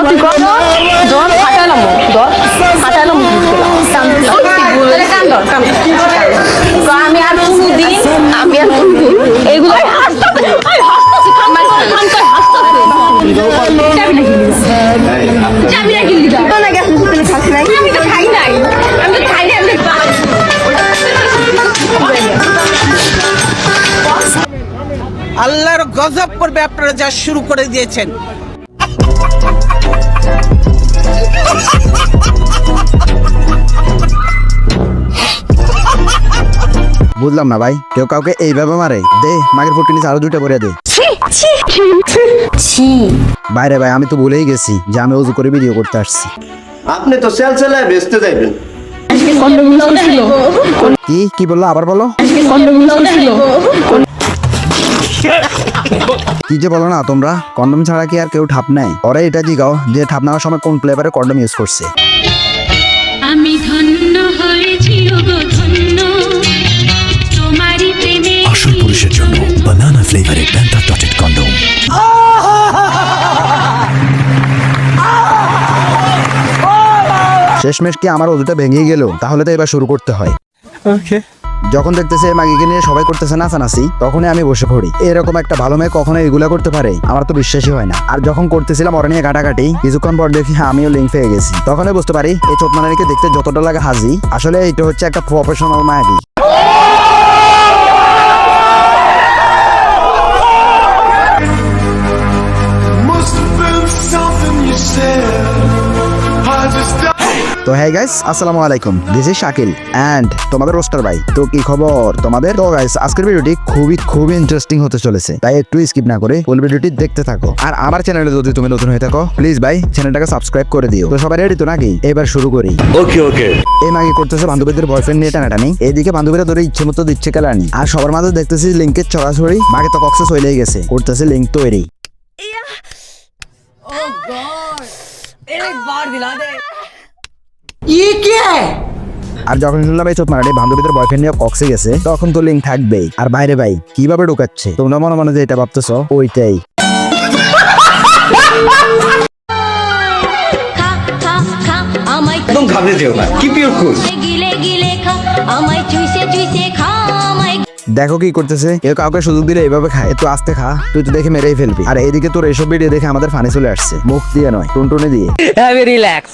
তুই কর জন ফাটালাম আমি আর কোনদিন এগুলো আল্লাহর গজব করবে আপনারা যা শুরু করে দিয়েছেন। বুঝলাম না ভাই, কেউ কাউকে এইভাবে মারে? দে মাগের ফুটকি নিচে আরো দুইটা করে দে। বাইরে ভাই, আমি তো ভুলেই গেছি যে আমি ওযু করে ভিডিও করতে আসছি। আপনি তো সেল সেলায় বেচতে যাইবেন। কি বললো? আবার বলো। কি যে বলো না তোমরা, কন্ডম ছাড়া কি আর কেউ ঠাপ নেয়? ওরা এটা জিগাও যে ঠাপ নেওয়ার সময় কোন ফ্লেভারে কন্ডম ইউজ করছে। আমি ধন্য হয়েছি গো ধন্য তোমারই প্রেমে। আসল পুরুষের জন্য বানানা ফ্লেভারের প্যান্টা ডটেড কন্ডম। শেষমেশ কি আমার ওজুটা ভেঙে গেল? তাহলে তো এবার শুরু করতে হয়। যখন দেখতেছে মাগিকে নিয়ে সবাই করতেছে নাচানাচি, তখনই আমি বসে পড়ি। এরকম একটা ভালো মেয়ে কখনো এগুলা করতে পারে? আমার তো বিশ্বাসই হয় না। আর যখন করতেছিলাম ওরা নিয়ে ঘাটাঘাটি, কিছুক্ষণ পর দেখি আমিও লিঙ্ক পেয়ে গেছি। তখনই বুঝতে পারি এই চোদমানানিকে দেখতে যতটা লাগে হাজি, আসলে এটা হচ্ছে একটা প্রফেশনাল মায়াবী। তো হ্যাঁ গাইস, আসসালামু আলাইকুম, দিস ইজ শাকিল এন্ড তোমাদের রোস্টার ভাই। তো কি খবর তোমাদের? তো গাইস, আজকের ভিডিওটি খুবই ইন্টারেস্টিং হতে চলেছে, তাই একটু স্কিপ না করে ফুল ভিডিওটি দেখতে থাকো। আর আমার চ্যানেলে যদি তুমি নতুন হয়ে থাকো, প্লিজ ভাই চ্যানেলটাকে সাবস্ক্রাইব করে দিও। তো সবাই রেডি তো নাকি? এবার শুরু করি। ওকে। এই মাগি করতেছে বান্ধবীদের বয়ফ্রেন্ড নিয়ে টানাটানি, এইদিকে বান্ধবীরা ধরে ইচ্ছে মতো দিচ্ছে কেলানি, আর সবার মাঝে দেখতেছি লিঙ্কের ছড়াছড়ি। মাগে তো কক্সে চলেই গেছে, করতেছে লিঙ্ক তৈরি। আর যখন শুনলাম এই চোদমারানি বান্ধবীদের বয়ফ্রেন্ড নিয়ে কক্সে গেছে, তখন তো লিঙ্ক থাকবেই। আর বাইরে ভাই কিভাবে ঢুকাচ্ছে, তোমরা মনে মনে যে এটা ভাবতেছ ওইটাই। একদম ঘাবড়ে যেও না, কিপ ইউর কুল। গিলে গিলে খা আমায় চুইসে চুইসে খা আমায়। দেখো কি করতেছে, কেউ কাউকে সুযোগ দিলে এইভাবে খায়। একটু আস্তে খা, তুই তো দেখে মেরেই ফেলবি। আর এইদিকে তোর এইসব ভিডিও দেখে আমাদের ফানি চলে আসছে, মুখ দিয়ে নয় টুনটুনি দিয়ে। Relax,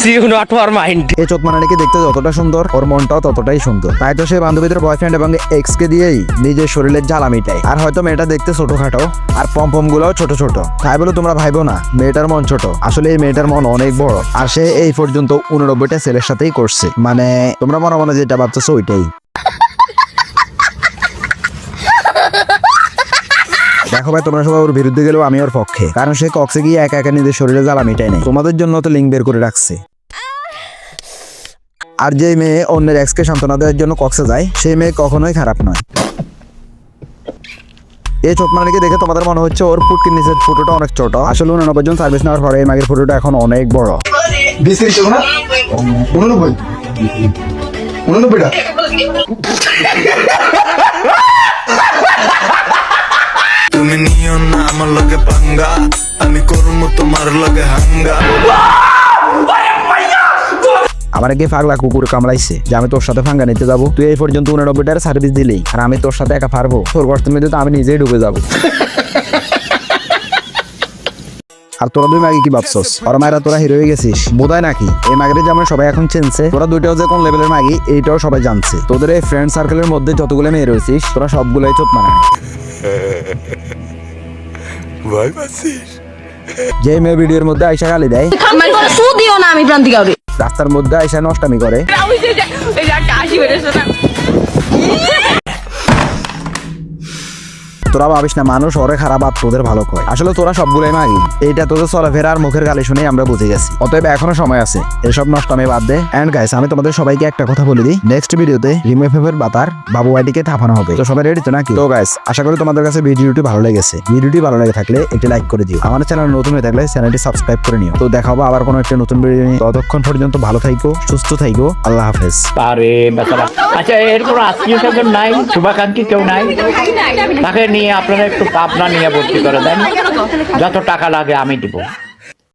see you not for mind. এই চোদমারানিকে দেখতে যতটা সুন্দর, ওর মনটাও ততটাই সুন্দর। তাই তো সে বান্ধবীদের বয়ফ্রেন্ড এবং এক্স কে দিয়েই নিজের শরীরের জ্বালা মিটায়। আর হয়তো মেয়েটা দেখতে ছোটখাটো আর পম গুলাও ছোট ছোট, তাই বলে তোমরা ভাইবো না মেয়েটার মন ছোট। আসলে এই মেয়েটার মন অনেক বড়, আর সে এই পর্যন্ত 89টা ছেলের সাথেই করছে। মানে তোমরা মনে মনে যেটা ভাবতেছো ওইটাই। দেখো ভাই, তোমরা সবাই ওর বিরুদ্ধে গেলেও আমি ওর পক্ষে, কারণ সে কক্সে গিয়ে একা একা নিজের শরীরে জ্বালা মিটাই নেই, তোমাদের জন্য তো লিঙ্ক বের করে রাখছে। আর যে মেয়ে অন্যের এক্সকে সান্ত্বনা দেওয়ার জন্য কক্সে যায়, সেই মেয়ে কখনোই খারাপ নয়। এই চোদমারানিকে দেখে তোমাদের মনে হচ্ছে ওর ফুটকির নিচের ফুটোটা অনেক ছোট, আসলে 89 জন সার্ভিস নেওয়ার পরে এই মাগের ফুটোটা এখন অনেক বড়। তুমি নিও না আমার লগে পাঙ্গা, আমি করবো তোমার লগে হাঙ্গা। আমার আগে পাগলা কুকুর কামড়াইছে যে আমি তোর সাথে ফাঙ্গা নিতে যাবো। তুই এই পর্যন্ত 89টার সার্ভিস দিলেই, আর আমি তোর সাথে একা পারবো? তোর গর্তের মধ্যে তো আমি নিজেই ডুবে যাবো। আর তোরা দুই মাগি কি ভাবছস, ওরা মায়েরা তোরা হিরো হয়ে গেছিস বোধহয় নাকি? এই মাগিরে যেমন সবাই এখন চিনছে, তোরা দুইটাও যে কোন লেভেলের মাগি এইটাও সবাই জানছে। তোদের এই ফ্রেন্ড সার্কেলের মধ্যে যতগুলো মেয়ে রয়েছিস, তোরা সবগুলোই চোদমারানি। ভয় পাচ্ছিস? যে মেয়ে ভিডিওর মধ্যে আইসা গালি দেয়, দিও না আমি প্রান্তিকা হবে রাস্তার মধ্যে আইসা নষ্টামি করে, তোরা ভাবিস না মানুষ ওরে খারাপ আর তোদের ভালো কয়। আসলে তোরা সবগুলোই মাগি, এইটা তোদের চলাফেরা আর মুখের গালি শুনে আমরা বুঝে গেছি। অতএব এখনো সময় আছে, এসব নষ্টামি বাদ দে। এন্ড গাইস, আমি তোমাদের সবাইকে একটা কথা বলে দিই, নেক্সট ভিডিওতে রিমুভের বাতার বাবু আইডিকে থাপানো হবে। তো সবাই রেডি তো নাকি? তো গাইস, আশা করি তোমাদের কাছে ভিডিওটি ভালো লেগেছে। ভিডিওটি ভালো লেগে থাকলে একটি লাইক করে দিও। আমার চ্যানেল নতুন হয়ে থাকলে চ্যানেলটি সাবস্ক্রাইব করে নিও। তো দেখা হবে আবার কোনো একটা নতুন ভিডিও নিয়ে। ততক্ষণ পর্যন্ত ভালো থাইকো, সুস্থ থাইকো, আল্লাহ হাফেজ। আরে বেচারা, আচ্ছা এর কোনো আত্মীয় স্বজন নাই, শুভাকাঙ্ক্ষী কেউ নাই? তাকে নিয়ে আপনারা একটু পাবনা নিয়ে ভর্তি করে দেন, যত টাকা লাগে আমি দিব।